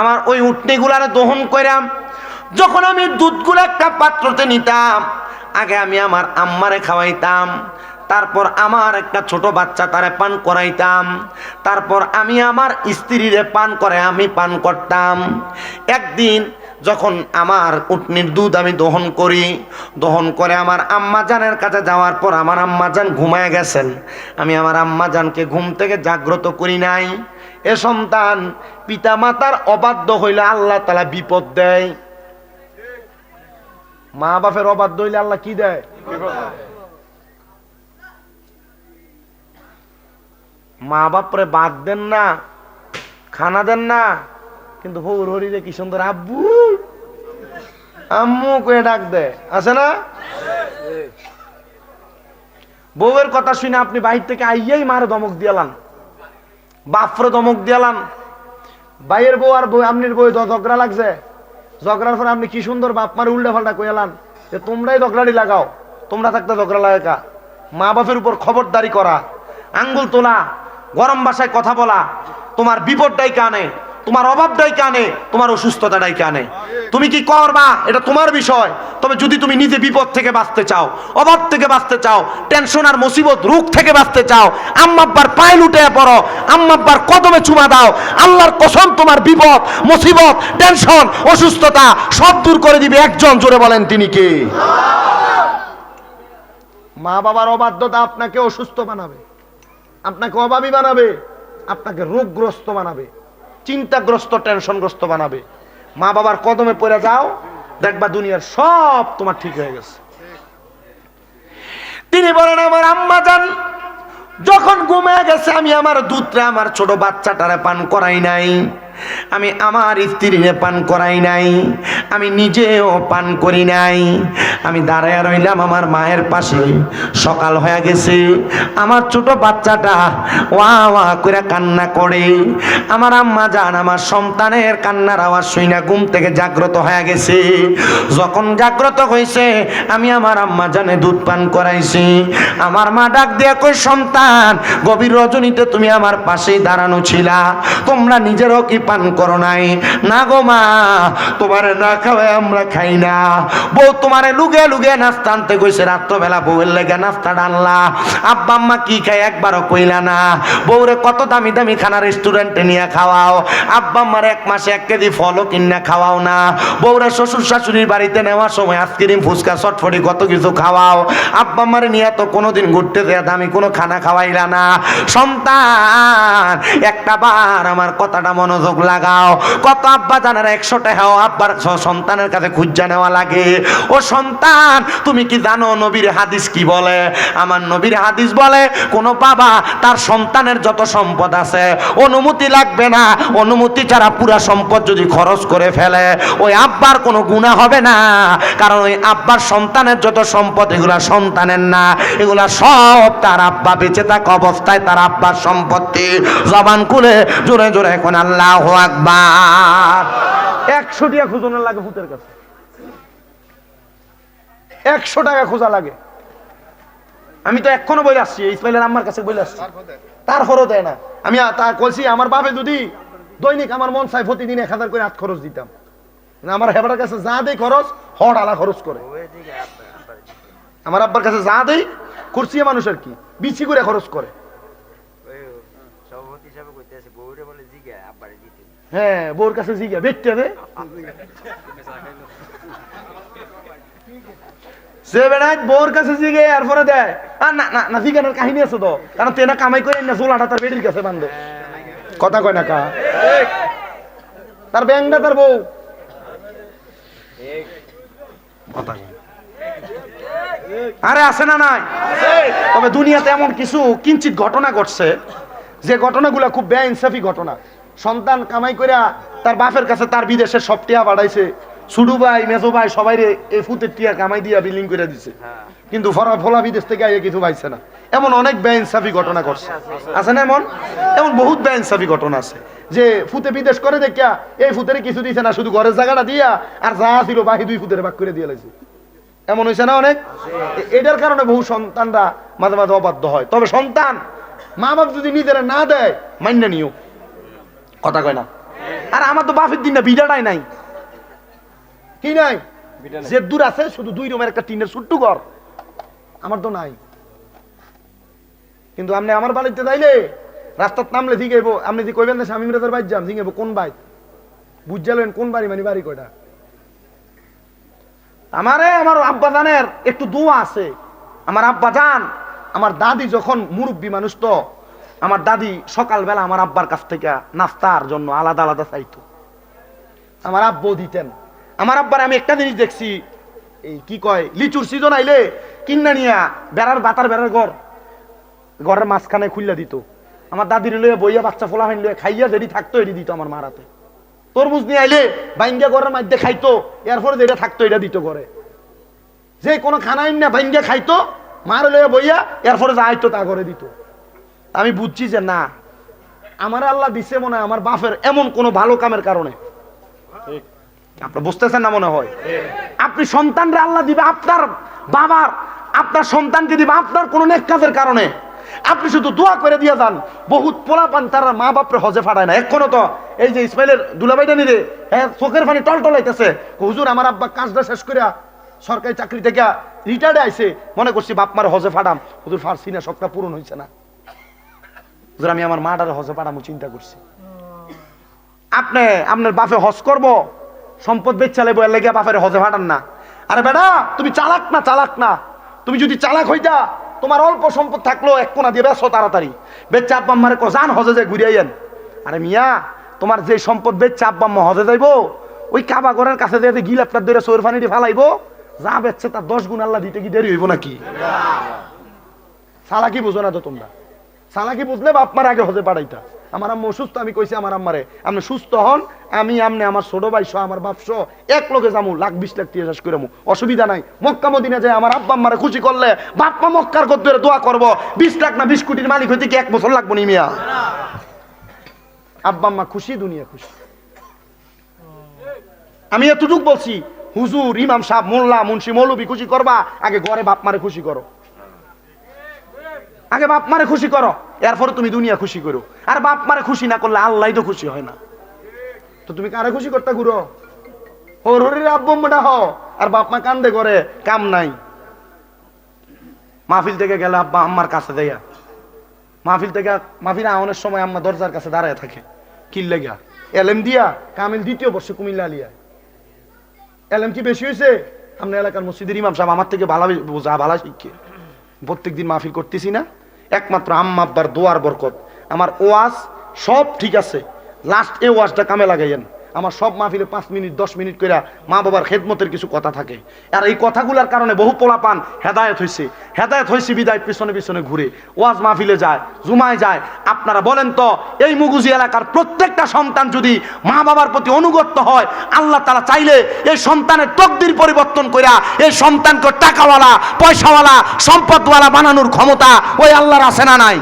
আমার ওই উটনিগুলারে দহন কইরাম যখন আমি দুধগুলো একটা পাত্রতে নিতাম, আগে আমি আমার আম্মারে খাওয়াইতাম, তারপর আমার একটা ছোট বাচ্চা তারে পান করাইতাম, তারপর আমি আমার স্ত্রীরে পান করে আমি পান করতাম। একদিন যখন আমার উটনির দুধ আমি দহন করে আমার আম্মাজানের কাছে যাওয়ার পর আমার আম্মাজান ঘুমায় গেছেন। আমি আমার আম্মাজানকে ঘুম থেকে জাগ্রত করি নাই। এ সন্তান, পিতা মাতার অবাধ্য হইলে আল্লাহ তাআলা বিপদ দেয়। মা বাপের অবাধ্য হইলে আল্লাহ কি দেয়? মা বাপরে বাদ দেন না, খানা দেন না, কিন্তু হৌর হরিরে কি সুন্দর আব্বু আম্মু করে ডাক দেয়, আছে না? বউয়ের কথা শুনে আপনি বাহির থেকে আইয়াই মারে ধমক দিয়ালান, বাপরে ধমক দিয়ালান। ভাইয়ের বউ আর বউ আপনির বউ ঝগড়া লাগছে, ঝগড়ার পর আপনি কি সুন্দর বাপ মারে উল্টা পাল্টা কইলান যে তোমরাই ঝগড়াটি লাগাও, তোমরা থাকতে ঝগড়া লাগাকা। মা বাপের উপর খবরদারি করা, আঙ্গুল তোলা, গরম ভাষায় কথা বলা তোমার বিপদটাই কানে, তোমার অভাবটাই কানে, তোমার অসুস্থতাটাই কানে। তুমি কি করবা এটা তোমার বিষয়। তবে যদি তুমি নিজে বিপদ থেকে বাঁচতে চাও, অভাব থেকে বাঁচতে চাও, টেনশন আর মুসিবত রোগ থেকে বাঁচতে চাও, আম্মা আব্বার পায়ে লুটে পড়ো, আম্মা আব্বার কদমে চুমা দাও, আল্লাহর কসম তোমার বিপদ মুসিবত টেনশন অসুস্থতা সব দূর করে দিবে একজন। জোরে বলেন তিনি কে? মা বাবার অবাধ্যতা আপনাকে অসুস্থ বানাবে, আপনাকে অভাবী বানাবে, আপনাকে রোগগ্রস্ত বানাবে, চিন্তাগ্রস্ত টেনশনগ্রস্ত বানাবে। মা বাবার কদমে পড়ে যাও, দেখবা দুনিয়ার সব তোমার ঠিক হয়ে গেছে। তিনি বলেন আমার আম্মা জান যখন ঘুমিয়ে গেছে আমি আমার দুধটা আমার ছোট বাচ্চাটারে পান করাই নাই, আমি আমার স্ত্রীরে পান করাই নাই, আমি নিজেও পান করি নাই। আমি দাঁড়ায় রইলাম আমার মায়ের পাশে। সকাল হয়ে গেছে, আমার ছোট বাচ্চাটা ওয়া ওয়া করে কান্না করে। আমার আম্মা জান আমার সন্তানের কান্নার আওয়াজ শুনে ঘুম থেকে জাগ্রত হয়ে গেছে। যখন জাগ্রত হয়েছে আমি আমার আম্মা জানে দুধ পান করাইছি। আমার মা ডাক দিয়ে কই সন্তান, গভীর রজনীতে তুমি আমার পাশেই দাঁড়ানো ছিলা, তোমরা নিজেরও কি পান করো নাই? না গো মা, তোমারে না খাওয়াই আমরা খাই না। বউ তোমারে লুগে লুগে নাস্তা আনতে কইছে, রাত্রবেলা বউয়ের লেগে নাস্তা ডানলা, আব্বা আম্মা কি খায় একবারও কইলা না। বউরে কত দামি দামি খানা রেস্টুরেন্টে নিয়ে খাওয়াও, আব্বা আম্মার এক মাসে 1 কেজি ফলও কিনা খাওয়াও না। বউরে শ্বশুর শাশুড়ির বাড়িতে নেওয়ার সময় আইসক্রিম ফুচকা চটফটি কত কিছু খাওয়াও, আব্বা আম্মারে নিয়ে তো কোনোদিন ঘুরতে দেয়া দামি কোনো খানা খাওয়াইলা না। সন্তান একটা বার আমার কথাটা মনোযোগ লাগাও। কত আব্বা জানার 100 টাকাও আব্বার সন্তানের কাছে খুঁজা নেওয়া লাগে। ও সন্তান তুমি কি জানো নবীর হাদিস কি বলে? আমার নবীর হাদিস বলে কোন বাবা তার সন্তানের যত সম্পদ আছে অনুমতি লাগবে না, অনুমতি ছাড়া পুরা সম্পদ যদি খরচ করে ফেলে ওই আব্বার কোনো গুনাহ হবে না। কারণ ওই আব্বার সন্তানের যত সম্পদ এগুলা সন্তানের না, এগুলা সব তার আব্বা বেঁচে থাকা অবস্থায় তার আব্বার সম্পত্তি। জবান খুলে জোরে জোরে এখন আল্লাহু আকবার। 100 টাকা খুঁজনের লাগে ভূতের কাছে, 100 টাকা খোঁজা লাগে। আমি তো এখনো বলে আসছি, ইসমাইলের আম্মার কাছে বলে আসছি, তারপরও দেয় না। আমি তা কইছি আমার বাপে যদি দৈনিক আমার মন চাই প্রতিদিন 1000 করে হাত খরচ দিতাম, আমার হেবাটার কাছে যা দেই খরচ হড় আলা খরচ করে। আমার আব্বার কাছে যা দেই কুরসিয়া মানুষের কি বিচি করে খরচ করে। হ্যাঁ বউর কাছে জিগা বেটতে দে সে বেড়ায় বউর কাছে জিগে এরপরে দেয়। আর না না না জিগানোর কাহিনী আছে তো, কারণ তেনা কামাই করে না জোলাটা তার বেটির কাছে বান্ধব। কথা কয় না কা তার ব্যাংটা তার বউ। আরে আছে না নাই? তবে দুনিয়াতে এমন কিছু কিঞ্চিত ঘটনা ঘটছে যে ঘটনাগুলো খুব বেইনসাফি ঘটনা। সন্তান কামাই কইরা তার বাপের কাছে তার বিদেশের সব টিয়া পাঠাইছে, ছুডু ভাই মেজো ভাই সবাই এই ফুতের টিয়া কামাই দিয়া বিলিং করে দিছে, কিন্তু ফলা বিদেশ থেকে আইয়ে কিছু পাইছে না। এমন অনেক বেইনসাফি ঘটনা ঘটছে, আছে না? এমন বহুত বেইনসাফি ঘটনা আছে যে ফুতে বিদেশ করে দেখিয়া এই ফুতের কিছু দিছে না, শুধু ঘরের জায়গাটা দিয়া আর যা ছিল বাকি 2 ফুতের ভাগ করে দিয়ে লাইছে। এমন হয়েছে না অনেক? এটার কারণে বহু সন্তানরা মাঝে মাঝে অবাধ্য হয়। তবে সন্তান মা বাপ যদি নিজেরা না দেয় মান্য নিও। কথা কয় না? আর আমার তো বাপের দিন না, বিড়াটাই নাই। কি নাই? যে দূর আছে শুধু 2 রুমের একটা টিনের ছোট্ট ঘর, আমার তো নাই। কিন্তু আপনি আমার বাড়িতে যাইলে রাস্তার নামলে জিগাইবো, আপনি যদি কইবেন না শামীম রাজার বাইর যাম, জিগাইবো কোন বাইর, বুঝালেন কোন বাড়ি, মানে বাড়ি কয়টা। আমার আব্বা জানের একটু দোয়া আছে। আমার আব্বা জান, আমার দাদি যখন মুরব্বী মানুষ, তো আমার দাদি সকালবেলা আমার আব্বার কাছ থেকে নাস্তার জন্য আলাদা আলাদা চাইতো, আমার আব্বু দিতেন। আমার আব্বার আমি একটা জিনিস দেখছি, এই কি কয়, লিচুর সিজন আইলে কিন্না নিয়া বেড়ার বাতার বেড়ার ঘরের মাঝখানে খুললা দিত। আমার দাদির লইয়া বইয়া বাচ্চা ফোলা হাইন লইয়া খাইয়া যেটি থাকতো এটি দিত আমার মারাতে। তরমুজ নিয়ে আইলে বাইঙ্গা ঘরের মধ্যে খাইতো, এরপরে যেটা থাকতো এটা দিত ঘরে। যে কোনো খানা না বাইঙ্গা খাইতো, মার লইয়া বইয়া এরপরে যা আইতো তা ঘরে দিত। আমি বুঝছি যে না, আমার আল্লাহ দিছে মনে হয় আমার বাপের এমন কোন ভালো কামের কারণে। আপনি বুঝতেছেন না মনে হয়? আপনি সন্তানরা আল্লাহ দিবে আপনার বাবার, আপনার সন্তানকে দিবে আপনার কোন নেক কাজের কারণে। আপনি শুধু দোয়া করে দিয়ে যান। বহুত পোলাপান তারা মা বাপরে হজে ফাটায় না এখনো। তো এই যে ইসমাইলের দুলাভাইটা নিরে, হ্যাঁ, চোখের পানি টলটলাইতেছে, হুজুর আমার আব্বা কাজটা শেষ করে সরকারি চাকরি থেকে রিটায়ার্ডে আইছে, মনে করছি বাপ মার হজে ফাটাম। হুজুর ফারছি না, সবটা পূরণ হয়েছে না। হুজুর আমি আমার মাটার হজে ফাটামো চিন্তা করছি। আপনি আপনার বাপে হজ করব, সম্পদ বেচালে বইয়া লেগে বাপের হজে ফাটান না। আরে বেটা, তুমি চালাক না, চালাক না। তুমি যদি চালাক হইতা, তোমার অল্প সম্পদ থাকলো এক কোনা দিয়ে বেচো তাড়াতাড়ি, বেচা আব্বা আম্মারে যান হজে যায় ঘুরে আইয়েন। আরে মিয়া, তোমার যে সম্পদ বেচা আব্বা আম্মা হজে যাইবো, ওই কাবা ঘরের কাছে দিয়ে গিলাপটার ধরে চোর ফানিটি ফালাইবো, যা বেচছে তার 10 গুণ আল্লাহ দিতে কি দেরি হইব নাকি? চালাকি বুঝো না তো তোমরা। চালাকি বুঝলে বাপ মার আগে হজে পাঠাইতা। আমার আম্মা অসুস্থ, আমি কইছি আমার আম্মারে আপনি সুস্থ হন, আমি আমনে আমার ছোট ভাই সহ আমার বাপ সহ এক লোকে যামু, লাখ 20 লাখ টাকা শেষ করে অসুবিধা নাই। মক্কা মদিনা যায় আমার আব্বা আম্মারে খুশি করলে বাপ মা মক্কার গদ্দরে দোয়া করব, 20 লাখ না 20 কোটির মালিক হইতে কি 1 বছর লাগবো নি মিয়া? আব্বা আম্মা খুশি, দুনিয়া খুশি। আমি এতটুক বলছি, হুজুর, ইমাম সাহেব, মোল্লা, মুন্সি, মৌলবি খুশি করবা, আগে ঘরে বাপ মারে খুশি করো। আগে বাপ মারে খুশি করো, এরপরে তুমি দুনিয়া খুশি করো। আর বাপ মারে খুশি না করলে আল্লাহ তো খুশি হয় না। তো তুমি কারে খুশি করতে ঘুরো? হরির আব্বুটা হ, আর বাপ মা কান্দে করে, কাম নাই। মাহফিল থেকে গেলে আব্বা আম্মার কাছে দেয়া, মাহফিল আওয়ানোর সময় আম্মা দরজার কাছে দাঁড়ায় থাকে, কিল্লে গা এলএম দিয়া কামিল 2য় বর্ষে কুমিল্লা আলিয়া। এলএম কি বেশি হয়েছে? আপনার এলাকার মসজিদের ইমাম সাহেব আমার থেকে ভালো শিখে প্রত্যেকদিন মাহফিল করতেছি না, একমাত্র আম্মা আব্বার দোয়ার বরকত। আমার ওয়াজ সব ঠিক আছে, লাস্ট এই ওয়াজটা কামে লাগাইয়েন। আমার সব মাহফিলে 5 মিনিট 10 মিনিট করে মা বাবার খেদমতের কিছু কথা থাকে। আর এই কথাগুলোর কারণে বহু পোলাপান হেদায়েত হয়েছে বিদায় পিছনে পিছনে ঘুরে ওয়াজ মাহফিলে যায়, জুমায় যায়। আপনারা বলেন তো, এই মুগুজি এলাকার প্রত্যেকটা সন্তান যদি মা বাবার প্রতি অনুগত হয়, আল্লাহ তাআলা চাইলে এই সন্তানের তকদির পরিবর্তন কইরা এই সন্তানকে টাকাওয়ালা, পয়সাওয়ালা, সম্পদওয়ালা বানানোর ক্ষমতা ওই আল্লাহর আছে না নাই?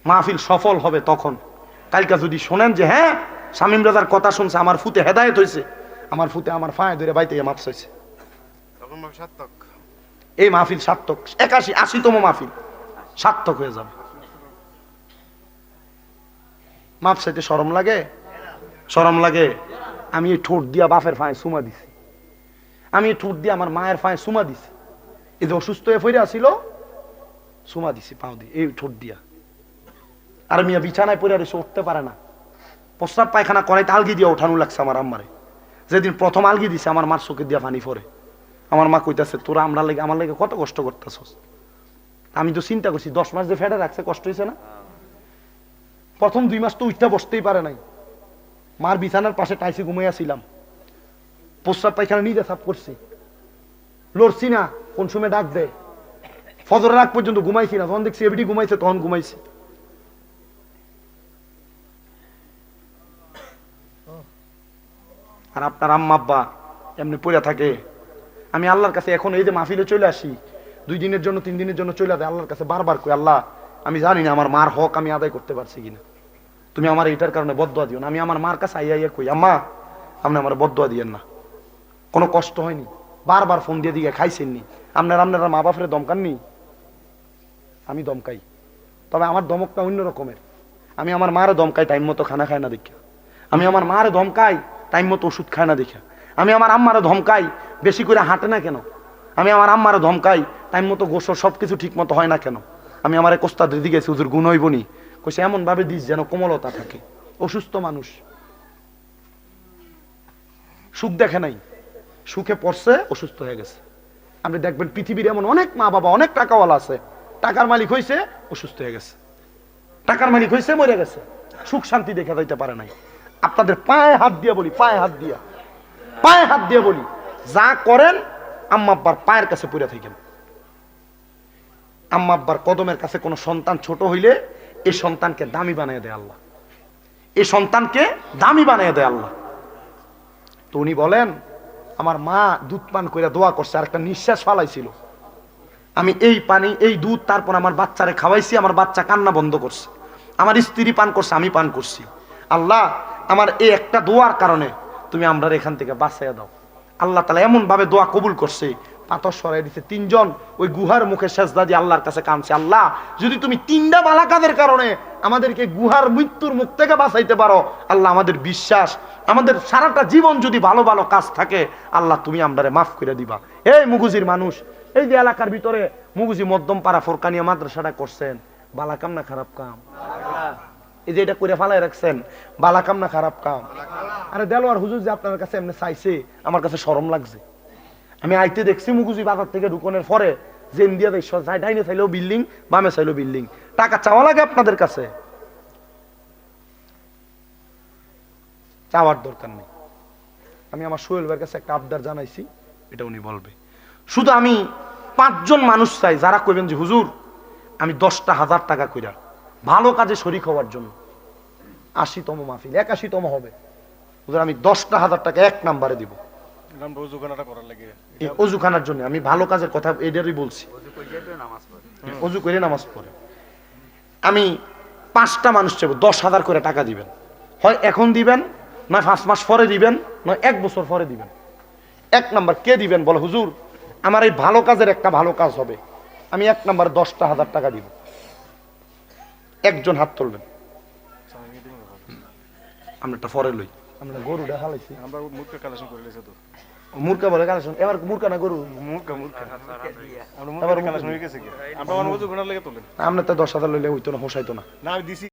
মাহফিল সফল হবে তখন। কালকে যদি শোনেন যে হ্যাঁ, শামীম রাজার কথা শুনছে, আমার ফুতে হেদায়েত হয়েছে, আমার ফুতে আমার ফায়ে ধরে বাইতে মাপ চাইছে, এই মাহফিল সার্থক। 81-80তম মাহফিল সার্থক হয়ে যাবে। মাপ চাইতে শরম লাগে? শরম লাগে? আমি এই ঠোঁট দিয়া বাপের ফায়ে সুমা দিছি, আমি এই ঠোঁট দিয়ে আমার মায়ের ফায়ে সুমা দিছি। এই যে অসুস্থ হয়ে ফিরে আসিল, সুমা দিছি পাও দিয়ে, এই ঠোঁট দিয়া। আর মিয়া বিছানায় পড়ে আর এসে উঠতে পারে না, প্রস্রাব পায়খানা করাইতে আলগি দিয়ে ওঠানো লাগছে আমার আম্মারে। যেদিন প্রথম আলগি দিছে, আমার মার চোখে দিয়া পানি পড়ে। আমার মা কইতাছে, তোরা আমার লেগে কত কষ্ট করতেছস। আমি তো চিন্তা করছি, 10 মাস যে ফেডে রাখছে, কষ্ট হয়েছে না? প্রথম 2 মাস তো উঠতে বসতেই পারে নাই। মার বিছানার পাশে টাইসে ঘুমাইয়াছিলাম, প্রস্রাব পায়খানা নিজে সাফ করছি, লড়ছি না। কোন সময় ডাক দেয়, ফজরের আগ পর্যন্ত ঘুমাইছি না। যখন দেখছি এবিটি ঘুমাইছে, তখন ঘুমাইছি। আর আপনার আম্মা আব্বা এমনি পড়ে থাকে। আমি আল্লাহর কাছে এখন এই যে মাহফিলে চলে আসি, 2 দিনের জন্য 3 দিনের জন্য চলে যায়, আল্লাহর কাছে বারবার কই, আল্লাহ আমি জানি না আমার মার হক আমি আদায় করতে পারছি কিনা, তুমি আমার এটার কারণে বদদোয়া দিও না। আমি আমার মার কাছে আইয়া কই, আম্মা আপনি আমার বদদোয়া দিয়েন না, কোনো কষ্ট হয়নি, বারবার ফোন দিয়ে খাইছেননি, আপনারা মা বাপরে দমকাননি, আমি দমকাই। তবে আমার ধমকটা অন্য রকমের। আমি আমার মারে ধমকাই টাইম মতো খানা খায় না দেখা, আমি আমার মারে ধমকাই টাইম মতো ওষুধ খায় না দেখা, আমি আমার আম্মারে ধমকাই বেশি করে হাঁটে না কেন, আমি আমার আম্মারে ধমকাই টাইম মতো গোসল সব কিছু ঠিক মতো হয় না কেন। আমি আমার এক ওস্তাদের দিকে গেছি, হুজুর গুণ হইব নি, কইছে এমন ভাবে দিস যেন কোমলতা থাকে। অসুস্থ মানুষ সুখ দেখে নাই, সুখে পড়ছে অসুস্থ হয়ে গেছে। আপনি দেখবেন পৃথিবীর এমন অনেক মা বাবা অনেক টাকাওয়ালা আছে, টাকার মালিক হয়েছে অসুস্থ হয়ে গেছে, টাকার মালিক হয়েছে মরে গেছে, সুখ শান্তি দেখা যাইতে পারে নাই। আপনাদের পায়ে হাত দিয়ে বলি, পায়ে হাত দিয়ে বলি, যা করেন আম্মা আব্বার পায়ের কাছে পড়ে থাকেন। আম্মা আব্বার কদমের কাছে কোনো সন্তান ছোট হইলে এই সন্তানকে দামি বানিয়ে দেয় আল্লাহ, এই সন্তানকে দামি বানিয়ে দেয় আল্লাহ। তো উনি বলেন আমার মা দুধ পান করে দোয়া করছে, আর একটা নিঃশ্বাস ফালাইছিল, আমি এই পানি এই দুধ তারপর আমার বাচ্চারে খাওয়াইছি, আমার বাচ্চা কান্না বন্ধ করছে, আমার স্ত্রী পান করছে, আমি পান করছি। আল্লাহ আমার এই একটা দোয়ার কারণে তুমি আমরা এখান থেকে বাঁচাইয়া দাও। আল্লাহ তাআলা এমন ভাবে দোয়া কবুল করছে, পাথর সরাই দিচ্ছে। তিনজন ওই গুহার মুখে সেজদা দিয়ে আল্লাহর কাছে কাঁদছে, আল্লাহ যদি তুমি তিনটা বালা কাজের কারণে আমাদেরকে গুহার মৃত্যুর মুখ থেকে বাঁচাইতে পারো, আল্লাহ আমাদের বিশ্বাস, আমাদের সারাটা জীবন যদি ভালো ভালো কাজ থাকে আল্লাহ তুমি আমরারে মাফ করে দিবা। এই মুগুজির মানুষ, এই যে এলাকার ভিতরে মুগুজি মধ্যম পাড়া ফোরকানিয়া মাদ্রাসাটা করছেন, বালা কাম না খারাপ কাম? এই যে এটা করে ফালাই রাখছেন, বালা কাম না খারাপ কাম? আরে দেলোয়ার হুজুর যে আপনার কাছে এমনি চাইছে, আমার কাছে শরম লাগছে। আমি আইতে দেখছি মুগুজি বাজার থেকে ঢুকনের পরে যে ইন্ডিয়া দেশ যায়, ডাইনে চাইলেও বিল্ডিং, বামে চাইলেও বিল্ডিং, টাকা চাওয়া লাগে আপনাদের কাছে? চাওয়ার দরকার নেই। আমি আমার সোহেল ভাইয়ের কাছে একটা আবদার জানাইছি, এটা উনি বলবে। শুধু আমি 5 জন মানুষ চাই যারা কইবেন যে হুজুর আমি 10,000 টাকা কইরা ভালো কাজে শরীক হওয়ার জন্য, 80তম মাহফিল 81তম হবে, হুজুর আমি 10,000 টাকা এক নাম্বারে দিব অজুখানার জন্য। আমি ভালো কাজের কথা এটারই বলছি, অজু করে নামাজ পড়ে। আমি 5টা মানুষ চাইব 10,000 করে টাকা দিবেন, হয় এখন দিবেন, নয় 5 মাস পরে দিবেন, নয় 1 বছর পরে দিবেন। 1 নাম্বার কে দিবেন বলে হুজুর আমার এই ভালো কাজের একটা ভালো কাজ হবে, আমি 1 নাম্বার 10,000 টাকা দিব। একজন হাত তুলবেন, আমরা একটা পরে লই, আমরা গরু দেখালাইছি, আমরা মুরগা কালেকশন করে লইছে তো, মুরগা বলে কালেকশন, এবার মুরগা না গরু, মুরগা আমরা মুরগা কালেকশন হয়ে গেছে কি, আমরা ওজু গোনা লাগে তোলেন, আমরা তো 10,000 লইলে হইতো না, হোসাইতো না। না আমি দিছি।